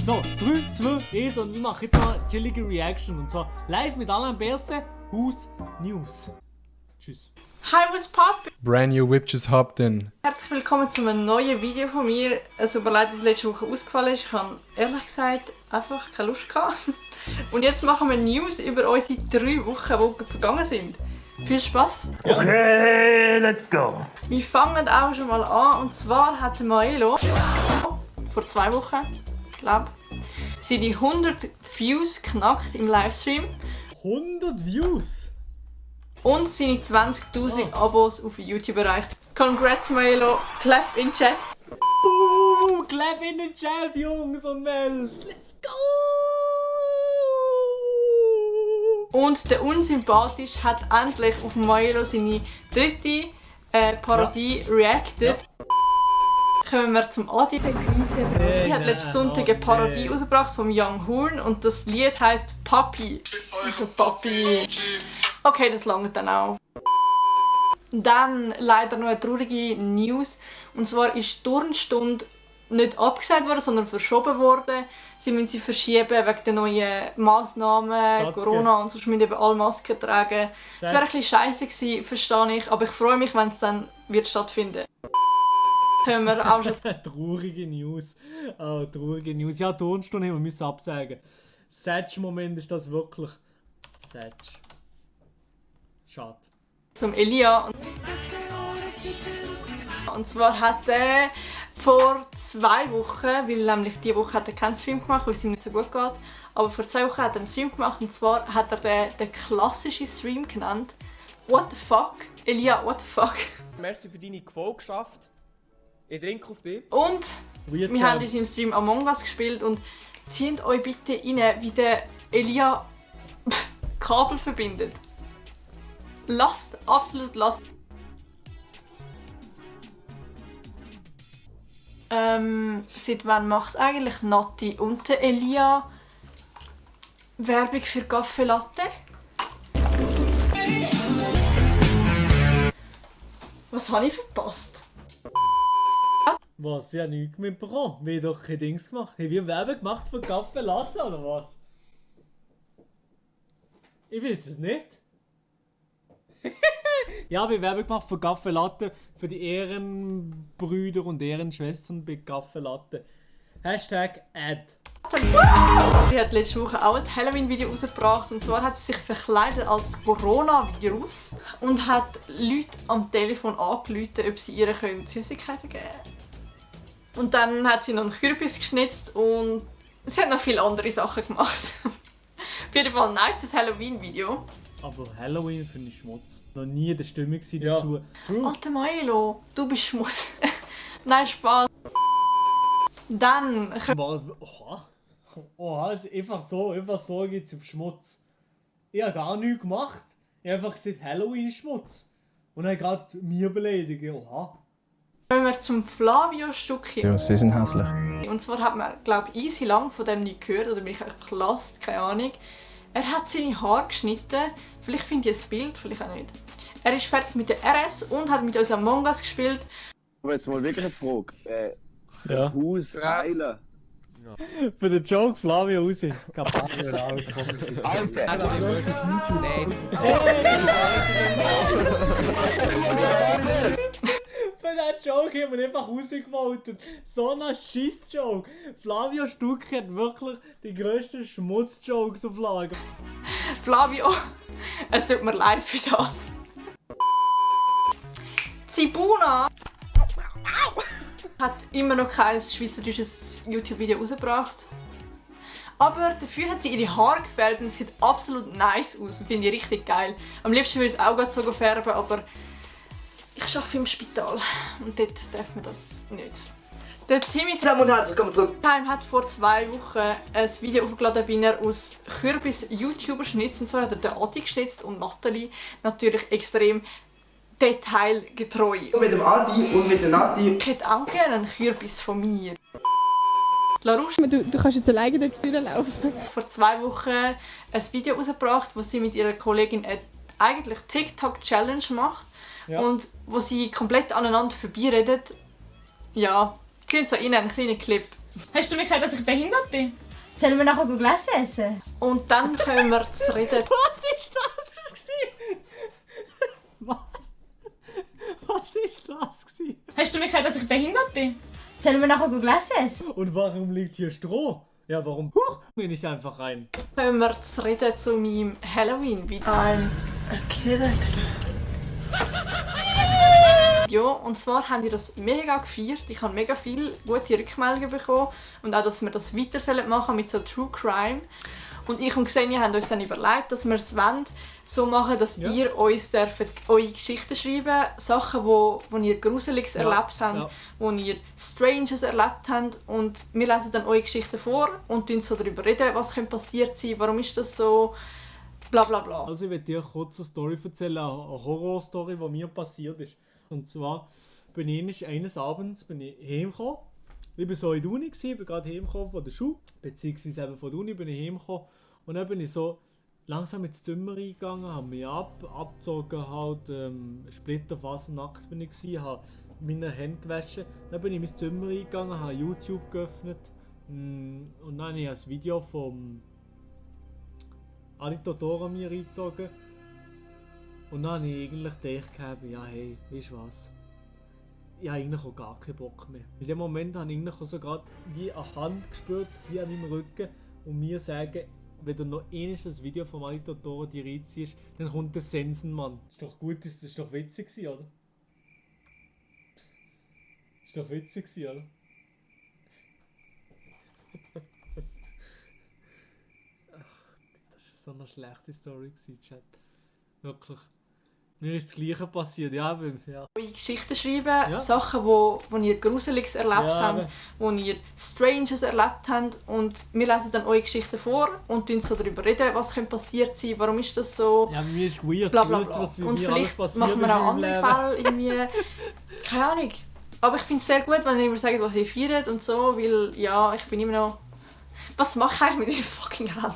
So, 3, 2, 1 und ich mache jetzt mal eine chillige Reaction. Und zwar live mit Alain Berset, Haus News. Tschüss. Hi, was Papi? Brand new whip just hopped in. Herzlich willkommen zu einem neuen Video von mir. Es tut mir leid, dass es letzte Woche ausgefallen ist. Ich habe ehrlich gesagt einfach keine Lust gehabt. Und jetzt machen wir News über unsere 3 Wochen, die vergangen sind. Viel Spaß! Okay, let's go. Wir fangen auch schon mal an. Und zwar hat Maelo vor 2 Wochen, glaube ich, seine 100 Views knackt im Livestream. 100 Views? Und seine 20.000 Abos auf YouTube erreicht. Congrats Maelo, clap in chat. Clap in den Chat, Jungs und Mädels. Let's go! Und der Unsympathisch hat endlich auf Maelo seine 3. Parodie reacted. Kommen wir zum Adi. Sie hat letzten Sonntag eine Parodie rausgebracht vom Young Horn und das Lied heisst Papi. Also Papi. Okay, das langt dann auch. Dann leider noch eine traurige News. Und zwar ist die Turnstunde nicht abgesagt worden, sondern verschoben worden. Sie müssen sie verschieben wegen der neuen Massnahmen, Corona und sonst müssen eben alle Masken tragen. Es wäre ein bisschen scheisse gewesen, verstehe ich, aber ich freue mich, wenn es dann wird stattfinden. Können wir auch schon... Traurige News. Oh, traurige News. Ja, Turnstunde haben wir absagen. Sad-Moment ist das wirklich. Sad. Schade. Zum Elia. Und zwar hat er vor 2 Wochen, weil nämlich diese Woche hat er keinen Stream gemacht, weil es ihm nicht so gut geht, aber vor 2 Wochen hat er einen Stream gemacht und zwar hat er den klassischen Stream genannt. What the fuck? Elia, what the fuck? Merci für deine Gefolgschaft. Ich trinke auf dich. Und wir haben in seinem Stream Among Us gespielt und zieht euch bitte rein, wie der Elia Kabel verbindet. Lasst, absolut lasst. Seit wann macht eigentlich Nati und der Elia Werbung für Kaffee Latte? Was habe ich verpasst? Was? Ich habe nichts mitbekommen. Wir haben doch keine Dings gemacht. Haben wir Werbung gemacht für Kaffee Latte oder was? Ich weiß es nicht. Ja, wir haben Werbung gemacht für Kaffee Latte für die Ehrenbrüder und Ehrenschwestern bei Kaffee Latte. Hashtag Ad. Sie hat letzte Woche auch ein Halloween-Video rausgebracht und zwar hat sie sich verkleidet als Coronavirus und hat Leute am Telefon angerufen, ob sie ihr Süßigkeiten geben können. Und dann hat sie noch einen Kürbis geschnitzt und sie hat noch viele andere Sachen gemacht. Auf jeden Fall ein nice Halloween-Video. Aber Halloween finde ich Schmutz. Noch nie in der Stimmung dazu. Ja. Alter Maelo, du bist Schmutz. Nein, Spaß. Dann... Oha. Oha, also einfach so geht's auf Schmutz. Ich habe gar nichts gemacht. Ich habe einfach gesagt, Halloween ist Schmutz. Und dann gerade mir beleidigt. Oha. Kommen wir zum Flavio-Stückchen. Ja, sie sind hässlich. Und zwar hat man, glaube ich, easy lang von dem nicht gehört, oder bin ich einfach lost, keine Ahnung. Er hat seine Haare geschnitten, vielleicht finde ich ein Bild, vielleicht auch nicht. Er ist fertig mit der RS und hat mit uns Among Us gespielt. Aber jetzt mal wirklich eine Frage. Ja. Haus heilen. Für den Joke Flavio raus. Alter! Für den Joke haben wir einfach rausgevotet. So ein Schiss-Joke. Flavio Stucki hat wirklich die grössten Schmutz-Jokes auf Lager. Flavio, es tut mir leid für das. Zibuna hat immer noch kein schweizerisches YouTube-Video rausgebracht. Aber dafür hat sie ihre Haare gefärbt und es sieht absolut nice aus. Finde ich richtig geil. Am liebsten würde ich es auch gerade so färben, aber ich arbeite im Spital und dort darf man das nicht. Der Timmy Time hat vor 2 Wochen ein Video aufgeladen, bei er aus Kürbis-YouTuber schnitzt. Und zwar hat er den Adi geschnitzt und Nathalie natürlich extrem detailgetreu. Mit dem Adi und mit der Nati. Ich hätte auch gerne einen Kürbis von mir. Du kannst jetzt alleine dort laufen. Vor 2 Wochen ein Video rausgebracht, wo sie mit ihrer Kollegin eine eigentlich TikTok-Challenge macht. Ja. Und wo sie komplett aneinander vorbeiredet. Ja, sehen so in einen kleinen Clip. Hast du mir gesagt, dass ich behindert bin? Sollen wir nachher Gläser essen? Und dann können wir zu reden. Was ist das gewesen? Was? Was ist das gewesen? Hast du mir gesagt, dass ich behindert bin? Sollen wir nachher Gläser essen? Und warum liegt hier Stroh? Ja, warum? Huch, bin ich einfach rein. Können wir zu reden zu meinem Halloween-Video. I'm a killer. Ja, und zwar haben die das mega gefeiert. Ich habe mega viele gute Rückmeldungen bekommen. Und auch, dass wir das weiter machen mit so True Crime. Und ich und Xenia haben uns dann überlegt, dass wir es so machen, dass ihr uns eure Geschichten schreiben, Sachen, wo ihr Gruseliges erlebt habt, wo ihr Stranges erlebt habt. Und wir lesen dann eure Geschichten vor und reden so darüber reden, was passiert sein, warum ist das so, bla bla bla. Also ich werde dir kurz eine Story erzählen, eine Horrorstory, die mir passiert ist. Und zwar bin ich eines Abends heimgekommen. Ich war so in der Uni, bin gerade heimgekommen von der Schule, beziehungsweise eben von der Uni bin ich heimgekommen. Und dann bin ich so langsam ins Zimmer reingegangen, habe mich abgezogen, halt, splitterfasernackt bin ich, habe meine Hände gewaschen. Dann bin ich in mein Zimmer reingegangen, habe YouTube geöffnet und dann habe ich ein Video vom Ali Totoro mir reingezogen. Und dann habe ich eigentlich gedacht, ja hey, weißt du was? Ich habe eigentlich auch gar keinen Bock mehr. In dem Moment habe ich eigentlich auch so gerade wie eine Hand gespürt, hier an meinem Rücken, und mir sagen, wenn du noch das Video von Ali Totoro dir reinziehst, dann kommt der Sensenmann. Ist doch gut, das ist doch witzig gewesen, oder? Ist doch witzig gewesen, oder? Ach, das war so eine schlechte Story gewesen, Chat. Wirklich. Mir ist das Gleiche passiert, ja. Eure Geschichten schreiben, Sachen, wo ihr Gruseliges erlebt habt, wo ihr Stranges erlebt habt. Und wir lesen dann eure Geschichten vor und reden so darüber reden, was passiert sein, warum ist das so. Ja, mir ist weird, bla bla bla. was und mir alles vielleicht passiert machen wir ist auch im andere Leben. Fälle irgendwie. Keine Ahnung. Aber ich finde es sehr gut, wenn ihr immer sagt, was ihr feiert und so, weil ja, ich bin immer noch. Was mache ich eigentlich mit dieser fucking Hand?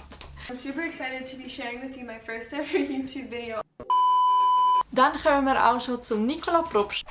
I'm super excited to be sharing with you my first ever YouTube video. Dann kommen wir auch schon zum Nicola Probst.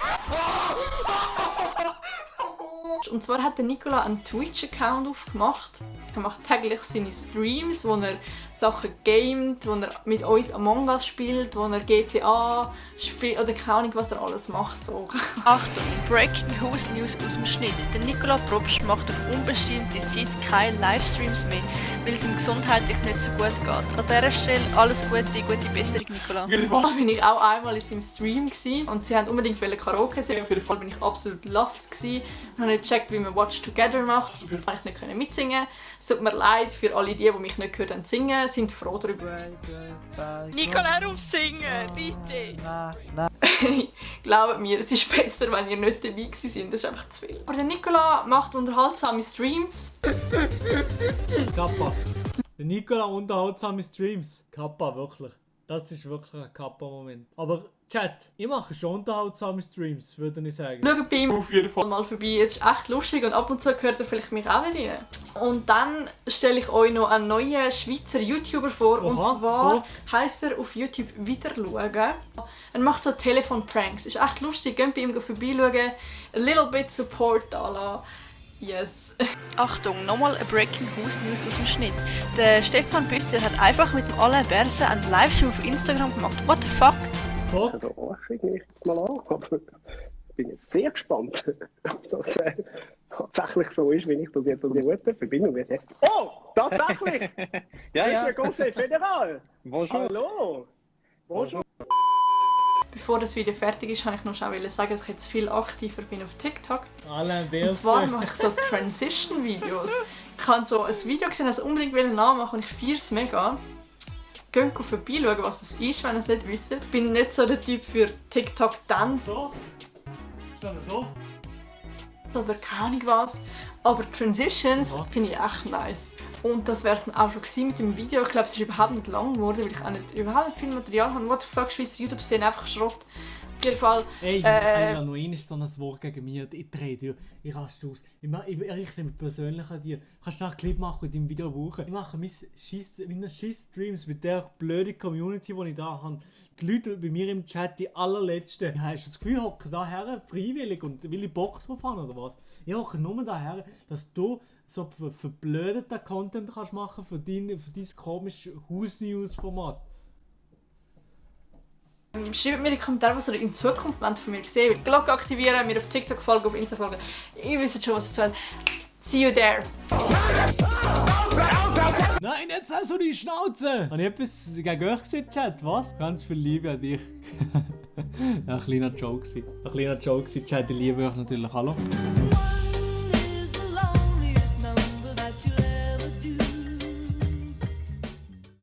Und zwar hat der Nicola einen Twitch-Account aufgemacht. Er macht täglich seine Streams, wo er Sachen gamet, wo er mit uns Among Us spielt, wo er GTA spielt oder keine Ahnung, was er alles macht. So. Achtung, Breaking House News aus dem Schnitt. Der Nicola Probst macht auf unbestimmte Zeit keine Livestreams mehr, weil es ihm gesundheitlich nicht so gut geht. An dieser Stelle alles Gute, gute Besserung, Nicola. Da bin ich auch einmal in seinem Stream gewesen, und sie haben unbedingt Karaoke singen. Auf jeden Fall bin ich absolut lost gewesen und habe nicht gecheckt, wie man Watch Together macht. Auf jeden Fall konnte ich nicht mitsingen. Es tut mir leid für alle die mich nicht gehört haben singen, sind froh darüber. Nicola, hör auf singen, bitte! Glaubt mir, es ist besser, wenn ihr nicht dabei gewesen seid. Das ist einfach zu viel. Aber der Nicola macht unterhaltsame Streams. Kappa. Der Nicola unterhaltsame Streams. Kappa, wirklich. Das ist wirklich ein Kappa-Moment. Aber Chat, ich mache schon unterhaltsame Streams, würde ich sagen. Schaut bei ihm auf jeden Fall mal vorbei. Es ist echt lustig und ab und zu gehört er vielleicht mich auch wieder rein. Und dann stelle ich euch noch einen neuen Schweizer YouTuber vor. Und zwar heisst er auf YouTube «Wiederschauen». Er macht so Telefon-Pranks. Ist echt lustig. Geht bei ihm vorbeischauen. A little bit Support à la yes. Achtung, nochmal eine Breaking House News aus dem Schnitt. Der Stefan Büsser hat einfach mit dem Alain Berset einen Livestream auf Instagram gemacht. What the fuck? Da schaue ich jetzt mal an, aber ich bin jetzt sehr gespannt, ob das tatsächlich so ist, wie ich das jetzt an die gute Verbindung habe. Oh, tatsächlich! Ja. Monsieur Conseil Fédéral! Bonjour. Hallo! Bonjour! Bevor das Video fertig ist, kann ich noch sagen, dass ich jetzt viel aktiver bin auf TikTok. Alain Und Berset. zwar mache ich so Transition-Videos. Ich habe so ein Video gesehen, das unbedingt nachmachen, und ich feiere es mega. Geht vorbeischauen, was das ist, wenn ihr es nicht wisst. Ich bin nicht so der Typ für TikTok-Tanz. So? Ist das so? Oder keine Ahnung was. Aber Transitions finde ich echt nice. Und das wäre es dann auch schon mit dem Video. Ich glaube, es ist überhaupt nicht lang geworden, weil ich auch überhaupt nicht viel Material habe. What the fuck, Schweizer YouTube-Szene einfach Schrott. Auf jeden Fall. Ey, Alter, noch einmal so ein Wort gegen mich. Ich drehe durch. Ich raste aus. Ich richte mich persönlich an dir. Kannst du einen Clip machen in deinem Video buchen? Ich mache meine Schiss-Streams mit der blöden Community, die ich da habe. Die Leute bei mir im Chat, die allerletzten. Hast du das Gefühl, ich hocke da her freiwillig und will ich Bock drauf haben oder was? Ich hocke nur daher, dass du so verblödeten Content kannst machen für dein komisches Haus-News-Format. Schreibt mir in die Kommentare, was ihr in Zukunft von mir sehen wollt. Glocke aktivieren, mir auf TikTok folgen, auf Insta folgen. Ihr wisst schon, was ihr zu wollt. See you there. Nein, jetzt hast du die Schnauze! Habe ich etwas gegen euch gesagt, Chat? Was? Ganz viel Liebe an dich. Ein kleiner Joke. Chat, ich liebe euch natürlich. Hallo.